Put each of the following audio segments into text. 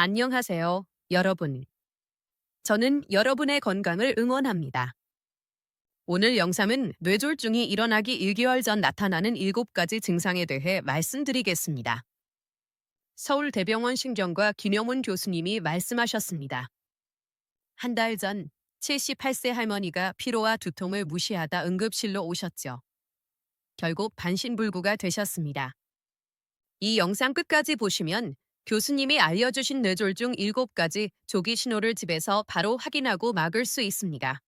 안녕하세요, 여러분. 저는 여러분의 건강을 응원합니다. 오늘 영상은 뇌졸중이 일어나기 1개월 전 나타나는 7가지 증상에 대해 말씀드리겠습니다. 서울대병원 신경과 김영훈 교수님이 말씀하셨습니다. 한 달 전 78세 할머니가 피로와 두통을 무시하다 응급실로 오셨죠. 결국 반신불구가 되셨습니다. 이 영상 끝까지 보시면 교수님이 알려주신 뇌졸중 7가지 조기 신호를 집에서 바로 확인하고 막을 수 있습니다.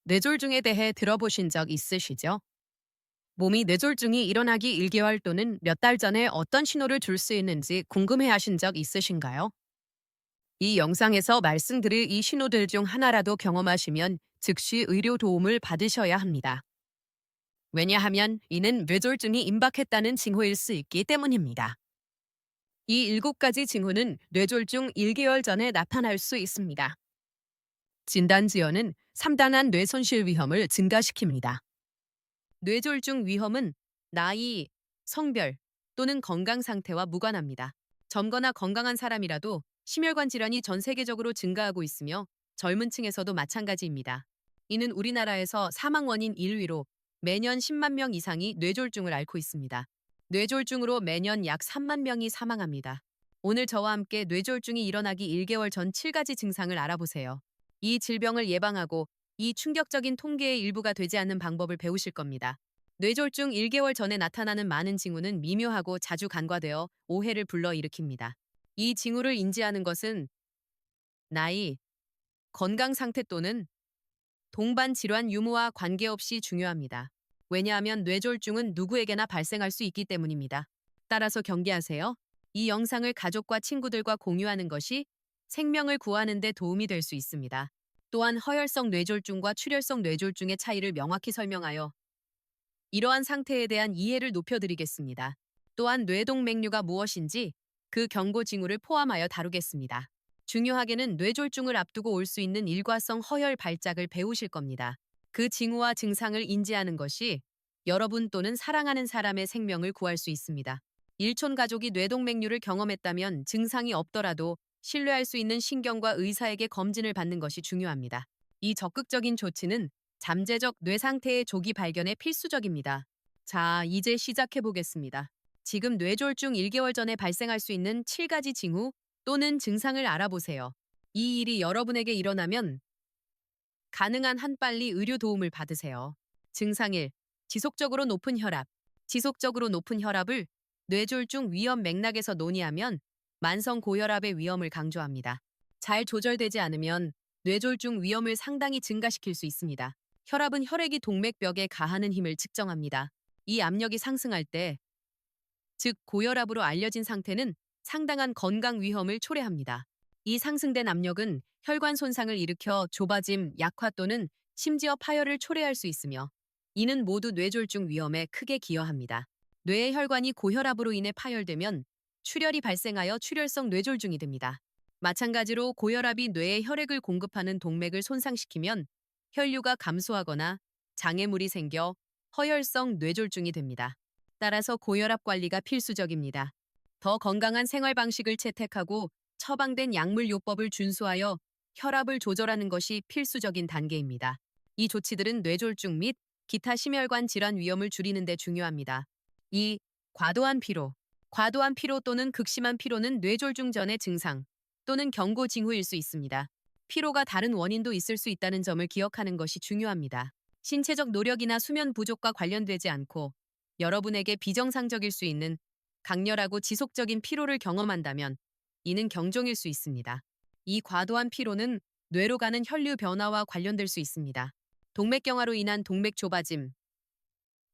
뇌졸중에 대해 들어보신 적 있으시죠? 몸이 뇌졸중이 일어나기 1개월 또는 몇 달 전에 어떤 신호를 줄 수 있는지 궁금해 하신 적 있으신가요? 이 영상에서 말씀드릴 이 신호들 중 하나라도 경험하시면 즉시 의료 도움을 받으셔야 합니다. 왜냐하면 이는 뇌졸중이 임박했다는 징후일 수 있기 때문입니다. 이 7가지 징후는 뇌졸중 1개월 전에 나타날 수 있습니다. 진단지어는 3단한 뇌손실 위험을 증가시킵니다. 뇌졸중 위험은 나이, 성별 또는 건강 상태와 무관합니다. 젊거나 건강한 사람이라도 심혈관 질환이 전 세계적으로 증가하고 있으며 젊은 층에서도 마찬가지입니다. 이는 우리나라에서 사망 원인 1위로 매년 10만 명 이상이 뇌졸중을 앓고 있습니다. 뇌졸중으로 매년 약 3만 명이 사망합니다. 오늘 저와 함께 뇌졸중이 일어나기 1개월 전 7가지 증상을 알아보세요. 이 질병을 예방하고 이 충격적인 통계의 일부가 되지 않는 방법을 배우실 겁니다. 뇌졸중 1개월 전에 나타나는 많은 징후는 미묘하고 자주 간과되어 오해를 불러일으킵니다. 이 징후를 인지하는 것은 나이, 건강 상태 또는 동반 질환 유무와 관계없이 중요합니다. 왜냐하면 뇌졸중은 누구에게나 발생할 수 있기 때문입니다. 따라서 경계하세요. 이 영상을 가족과 친구들과 공유하는 것이 생명을 구하는 데 도움이 될 수 있습니다. 또한 허혈성 뇌졸중과 출혈성 뇌졸중의 차이를 명확히 설명하여 이러한 상태에 대한 이해를 높여드리겠습니다. 또한 뇌동맥류가 무엇인지 그 경고 징후를 포함하여 다루겠습니다. 중요하게는 뇌졸중을 앞두고 올 수 있는 일과성 허혈 발작을 배우실 겁니다. 그 징후와 증상을 인지하는 것이 여러분 또는 사랑하는 사람의 생명을 구할 수 있습니다. 일촌 가족이 뇌동맥류를 경험했다면 증상이 없더라도 신뢰할 수 있는 신경과 의사에게 검진을 받는 것이 중요합니다. 이 적극적인 조치는 잠재적 뇌 상태의 조기 발견에 필수적입니다. 자, 이제 시작해 보겠습니다. 지금 뇌졸중 1개월 전에 발생할 수 있는 7가지 징후 또는 증상을 알아보세요. 이 일이 여러분에게 일어나면 가능한 한 빨리 의료 도움을 받으세요. 증상 1. 지속적으로 높은 혈압. 지속적으로 높은 혈압을 뇌졸중 위험 맥락에서 논의하면 만성 고혈압의 위험을 강조합니다. 잘 조절되지 않으면 뇌졸중 위험을 상당히 증가시킬 수 있습니다. 혈압은 혈액이 동맥벽에 가하는 힘을 측정합니다. 이 압력이 상승할 때, 즉 고혈압으로 알려진 상태는 상당한 건강 위험을 초래합니다. 이 상승된 압력은 혈관 손상을 일으켜 좁아짐, 약화 또는 심지어 파열을 초래할 수 있으며 이는 모두 뇌졸중 위험에 크게 기여합니다. 뇌의 혈관이 고혈압으로 인해 파열되면 출혈이 발생하여 출혈성 뇌졸중이 됩니다. 마찬가지로 고혈압이 뇌에 혈액을 공급하는 동맥을 손상시키면 혈류가 감소하거나 장애물이 생겨 허혈성 뇌졸중이 됩니다. 따라서 고혈압 관리가 필수적입니다. 더 건강한 생활 방식을 채택하고 처방된 약물요법을 준수하여 혈압을 조절하는 것이 필수적인 단계입니다. 이 조치들은 뇌졸중 및 기타 심혈관 질환 위험을 줄이는 데 중요합니다. 2. 과도한 피로. 과도한 피로 또는 극심한 피로는 뇌졸중 전의 증상 또는 경고 징후일 수 있습니다. 피로가 다른 원인도 있을 수 있다는 점을 기억하는 것이 중요합니다. 신체적 노력이나 수면 부족과 관련되지 않고 여러분에게 비정상적일 수 있는 강렬하고 지속적인 피로를 경험한다면 이는 경종일 수 있습니다. 이 과도한 피로는 뇌로 가는 혈류 변화와 관련될 수 있습니다. 동맥경화로 인한 동맥 좁아짐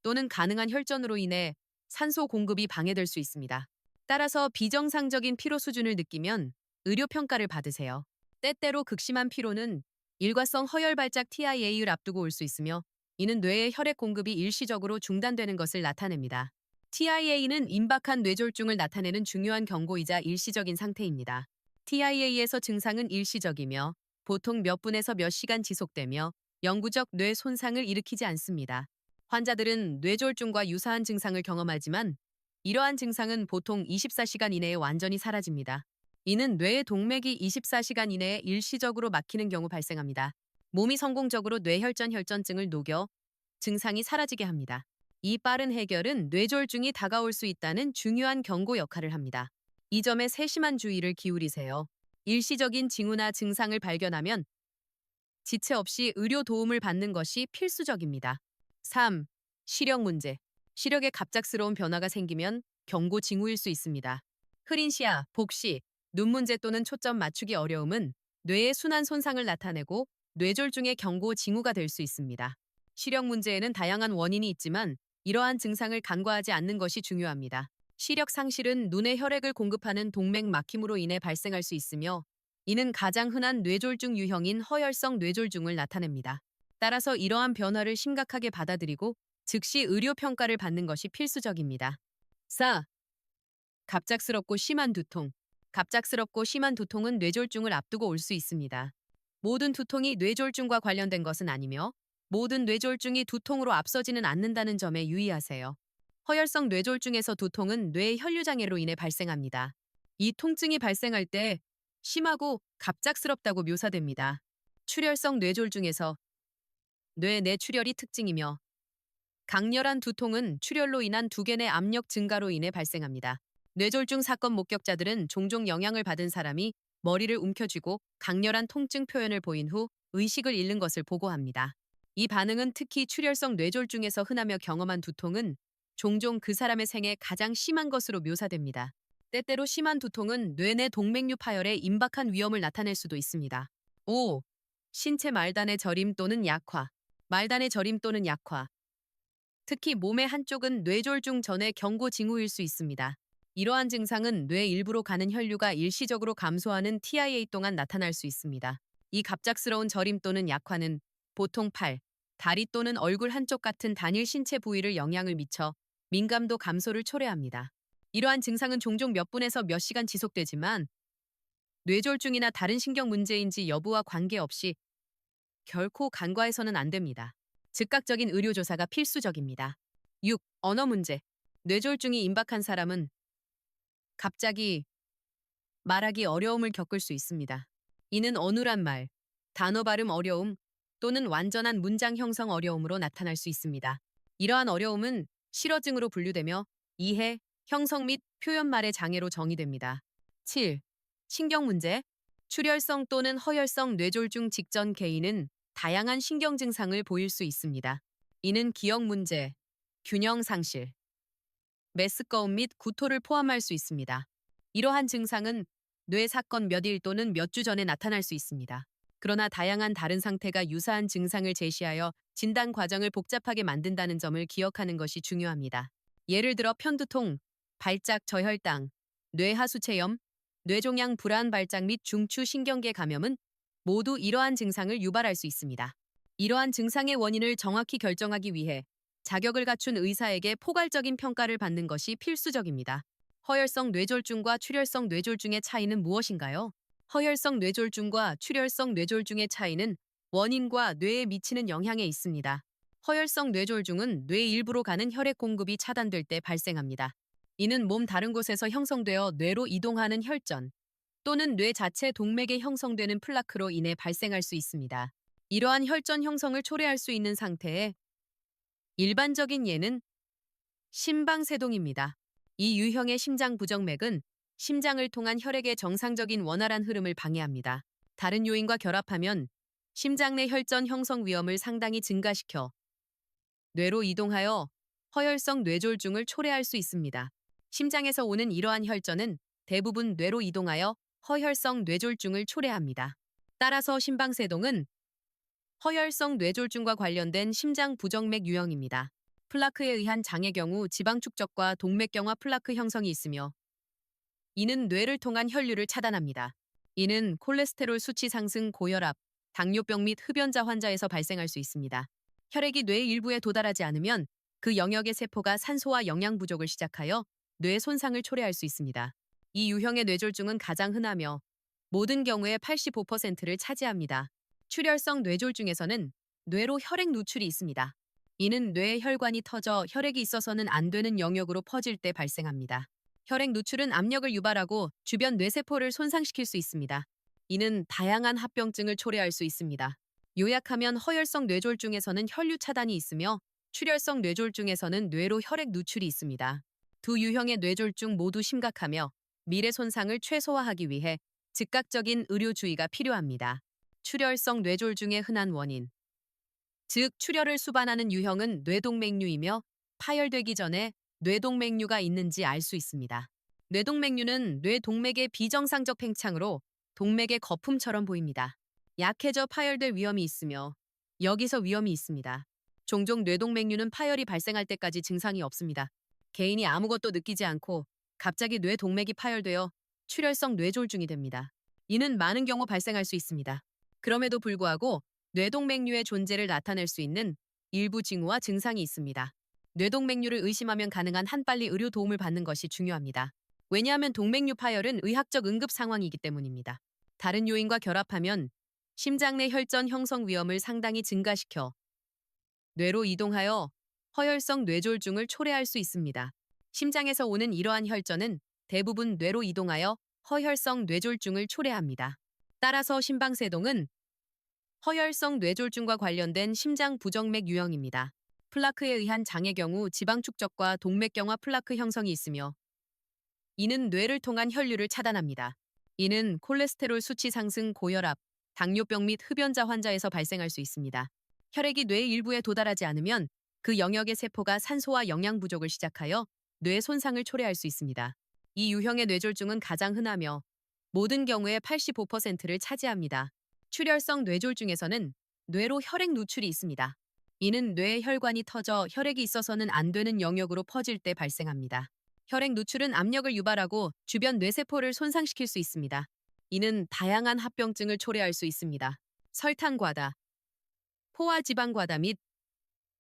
또는 가능한 혈전으로 인해 산소 공급이 방해될 수 있습니다. 따라서 비정상적인 피로 수준을 느끼면 의료 평가를 받으세요. 때때로 극심한 피로는 일과성 허혈 발작 TIA를 앞두고 올 수 있으며 이는 뇌의 혈액 공급이 일시적으로 중단되는 것을 나타냅니다. TIA는 임박한 뇌졸중을 나타내는 중요한 경고이자 일시적인 상태입니다. TIA에서 증상은 일시적이며 보통 몇 분에서 몇 시간 지속되며 영구적 뇌 손상을 일으키지 않습니다. 환자들은 뇌졸중과 유사한 증상을 경험하지만 이러한 증상은 보통 24시간 이내에 완전히 사라집니다. 이는 뇌의 동맥이 24시간 이내에 일시적으로 막히는 경우 발생합니다. 몸이 성공적으로 뇌혈전증을 녹여 증상이 사라지게 합니다. 이 빠른 해결은 뇌졸중이 다가올 수 있다는 중요한 경고 역할을 합니다. 이 점에 세심한 주의를 기울이세요. 일시적인 징후나 증상을 발견하면 지체 없이 의료 도움을 받는 것이 필수적입니다. 3. 시력 문제. 시력에 갑작스러운 변화가 생기면 경고 징후일 수 있습니다. 흐린 시야, 복시, 눈 문제 또는 초점 맞추기 어려움은 뇌의 순환 손상을 나타내고 뇌졸중의 경고 징후가 될 수 있습니다. 시력 문제에는 다양한 원인이 있지만 이러한 증상을 간과하지 않는 것이 중요합니다. 시력 상실은 눈에 혈액을 공급하는 동맥 막힘으로 인해 발생할 수 있으며 이는 가장 흔한 뇌졸중 유형인 허혈성 뇌졸중을 나타냅니다. 따라서 이러한 변화를 심각하게 받아들이고 즉시 의료 평가를 받는 것이 필수적입니다. 4. 갑작스럽고 심한 두통. 갑작스럽고 심한 두통은 뇌졸중을 앞두고 올 수 있습니다. 모든 두통이 뇌졸중과 관련된 것은 아니며 모든 뇌졸중이 두통으로 앞서지는 않는다는 점에 유의하세요. 허혈성 뇌졸중에서 두통은 뇌 혈류장애로 인해 발생합니다. 이 통증이 발생할 때 심하고 갑작스럽다고 묘사됩니다. 출혈성 뇌졸중에서 뇌 내출혈이 특징이며 강렬한 두통은 출혈로 인한 두개 내 압력 증가로 인해 발생합니다. 뇌졸중 사건 목격자들은 종종 영향을 받은 사람이 머리를 움켜쥐고 강렬한 통증 표현을 보인 후 의식을 잃는 것을 보고합니다. 이 반응은 특히 출혈성 뇌졸중에서 흔하며 경험한 두통은 종종 그 사람의 생에 가장 심한 것으로 묘사됩니다. 때때로 심한 두통은 뇌 내 동맥류 파열에 임박한 위험을 나타낼 수도 있습니다. 5. 신체 말단의 저림 또는 약화. 말단의 저림 또는 약화. 특히 몸의 한쪽은 뇌졸중 전의 경고 징후일 수 있습니다. 이러한 증상은 뇌 일부로 가는 혈류가 일시적으로 감소하는 TIA 동안 나타날 수 있습니다. 이 갑작스러운 저림 또는 약화는 보통 팔, 다리 또는 얼굴 한쪽 같은 단일 신체 부위를 영향을 미쳐 민감도 감소를 초래합니다. 이러한 증상은 종종 몇 분에서 몇 시간 지속되지만 뇌졸중이나 다른 신경 문제인지 여부와 관계없이 결코 간과해서는 안 됩니다. 즉각적인 의료조사가 필수적입니다. 6. 언어 문제. 뇌졸중이 임박한 사람은 갑자기 말하기 어려움을 겪을 수 있습니다. 이는 어눌한 말, 단어 발음 어려움 또는 완전한 문장 형성 어려움으로 나타날 수 있습니다. 이러한 어려움은 실어증으로 분류되며 이해, 형성 및 표현말의 장애로 정의됩니다. 7. 신경 문제. 출혈성 또는 허혈성 뇌졸중 직전 개인은 다양한 신경 증상을 보일 수 있습니다. 이는 기억 문제, 균형 상실, 메스꺼움 및 구토를 포함할 수 있습니다. 이러한 증상은 뇌 사건 몇 일 또는 몇 주 전에 나타날 수 있습니다. 그러나 다양한 다른 상태가 유사한 증상을 제시하여 진단 과정을 복잡하게 만든다는 점을 기억하는 것이 중요합니다. 예를 들어 편두통, 발작 저혈당, 뇌하수체염, 뇌종양 불안 발작 및 중추 신경계 감염은 모두 이러한 증상을 유발할 수 있습니다. 이러한 증상의 원인을 정확히 결정하기 위해 자격을 갖춘 의사에게 포괄적인 평가를 받는 것이 필수적입니다. 허혈성 뇌졸중과 출혈성 뇌졸중의 차이는 무엇인가요? 허혈성 뇌졸중과 출혈성 뇌졸중의 차이는 원인과 뇌에 미치는 영향에 있습니다. 허혈성 뇌졸중은 뇌 일부로 가는 혈액 공급이 차단될 때 발생합니다. 이는 몸 다른 곳에서 형성되어 뇌로 이동하는 혈전 또는 뇌 자체 동맥에 형성되는 플라크로 인해 발생할 수 있습니다. 이러한 혈전 형성을 초래할 수 있는 상태에 일반적인 예는 심방세동입니다. 이 유형의 심장 부정맥은 심장을 통한 혈액의 정상적인 원활한 흐름을 방해합니다. 다른 요인과 결합하면 심장 내 혈전 형성 위험을 상당히 증가시켜 뇌로 이동하여 허혈성 뇌졸중을 초래할 수 있습니다. 심장에서 오는 이러한 혈전은 대부분 뇌로 이동하여 허혈성 뇌졸중을 초래합니다. 따라서 심방세동은 허혈성 뇌졸중과 관련된 심장 부정맥 유형입니다. 플라크에 의한 장애 경우 지방 축적과 동맥경화 플라크 형성이 있으며 이는 뇌를 통한 혈류를 차단합니다. 이는 콜레스테롤 수치 상승, 고혈압, 당뇨병 및 흡연자 환자에서 발생할 수 있습니다. 혈액이 뇌 일부에 도달하지 않으면 그 영역의 세포가 산소와 영양 부족을 시작하여 뇌 손상을 초래할 수 있습니다. 이 유형의 뇌졸중은 가장 흔하며 모든 경우의 85%를 차지합니다. 출혈성 뇌졸중에서는 뇌로 혈액 누출이 있습니다. 이는 뇌의 혈관이 터져 혈액이 있어서는 안 되는 영역으로 퍼질 때 발생합니다. 혈액 누출은 압력을 유발하고 주변 뇌세포를 손상시킬 수 있습니다. 이는 다양한 합병증을 초래할 수 있습니다. 요약하면 허혈성 뇌졸중에서는 혈류 차단이 있으며 출혈성 뇌졸중에서는 뇌로 혈액 누출이 있습니다. 두 유형의 뇌졸중 모두 심각하며 미래 손상을 최소화하기 위해 즉각적인 의료 주의가 필요합니다. 출혈성 뇌졸중의 흔한 원인, 즉 출혈을 수반하는 유형은 뇌동맥류이며 파열되기 전에 뇌동맥류가 있는지 알 수 있습니다. 뇌동맥류는 뇌동맥의 비정상적 팽창으로 동맥의 거품처럼 보입니다. 약해져 파열될 위험이 있으며 여기서 위험이 있습니다. 종종 뇌동맥류는 파열이 발생할 때까지 증상이 없습니다. 개인이 아무것도 느끼지 않고 갑자기 뇌동맥이 파열되어 출혈성 뇌졸중이 됩니다. 이는 많은 경우 발생할 수 있습니다. 그럼에도 불구하고 뇌동맥류의 존재를 나타낼 수 있는 일부 징후와 증상이 있습니다. 뇌동맥류를 의심하면 가능한 한 빨리 의료 도움을 받는 것이 중요합니다. 왜냐하면 동맥류 파열은 의학적 응급 상황이기 때문입니다. 다른 요인과 결합하면 심장 내 혈전 형성 위험을 상당히 증가시켜 뇌로 이동하여 허혈성 뇌졸중을 초래할 수 있습니다. 심장에서 오는 이러한 혈전은 대부분 뇌로 이동하여 허혈성 뇌졸중을 초래합니다. 따라서 심방세동은 허혈성 뇌졸중과 관련된 심장 부정맥 유형입니다. 플라크에 의한 장의 경우 지방 축적과 동맥경화 플라크 형성이 있으며 이는 뇌를 통한 혈류를 차단합니다. 이는 콜레스테롤 수치 상승, 고혈압, 당뇨병 및 흡연자 환자에서 발생할 수 있습니다. 혈액이 뇌 일부에 도달하지 않으면 그 영역의 세포가 산소와 영양 부족을 시작하여 뇌 손상을 초래할 수 있습니다. 이 유형의 뇌졸중은 가장 흔하며 모든 경우의 85%를 차지합니다. 출혈성 뇌졸중에서는 뇌로 혈액 누출이 있습니다. 이는 뇌의 혈관이 터져 혈액이 있어서는 안 되는 영역으로 퍼질 때 발생합니다. 혈액 누출은 압력을 유발하고 주변 뇌세포를 손상시킬 수 있습니다. 이는 다양한 합병증을 초래할 수 있습니다. 설탕 과다, 포화 지방 과다 및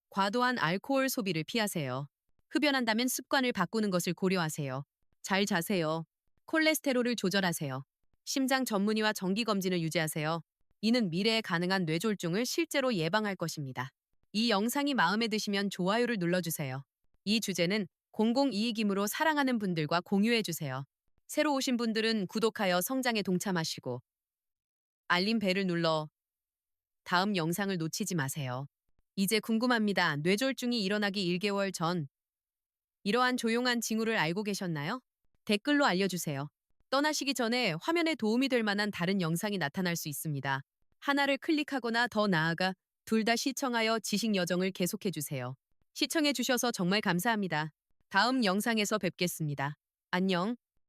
과도한 알코올 소비를 피하세요. 흡연한다면 습관을 바꾸는 것을 고려하세요. 잘 자세요. 콜레스테롤을 조절하세요. 심장 전문의와 정기검진을 유지하세요. 이는 미래에 가능한 뇌졸중을 실제로 예방할 것입니다. 이 영상이 마음에 드시면 좋아요를 눌러주세요. 이 주제는 공공이익이므로 사랑하는 분들과 공유해주세요. 새로 오신 분들은 구독하여 성장에 동참하시고 알림 벨을 눌러 다음 영상을 놓치지 마세요. 이제 궁금합니다. 뇌졸중이 일어나기 1개월 전 이러한 조용한 징후를 알고 계셨나요? 댓글로 알려주세요. 떠나시기 전에 화면에 도움이 될 만한 다른 영상이 나타날 수 있습니다. 하나를 클릭하거나 더 나아가 둘 다 시청하여 지식 여정을 계속해주세요. 시청해주셔서 정말 감사합니다. 다음 영상에서 뵙겠습니다. 안녕.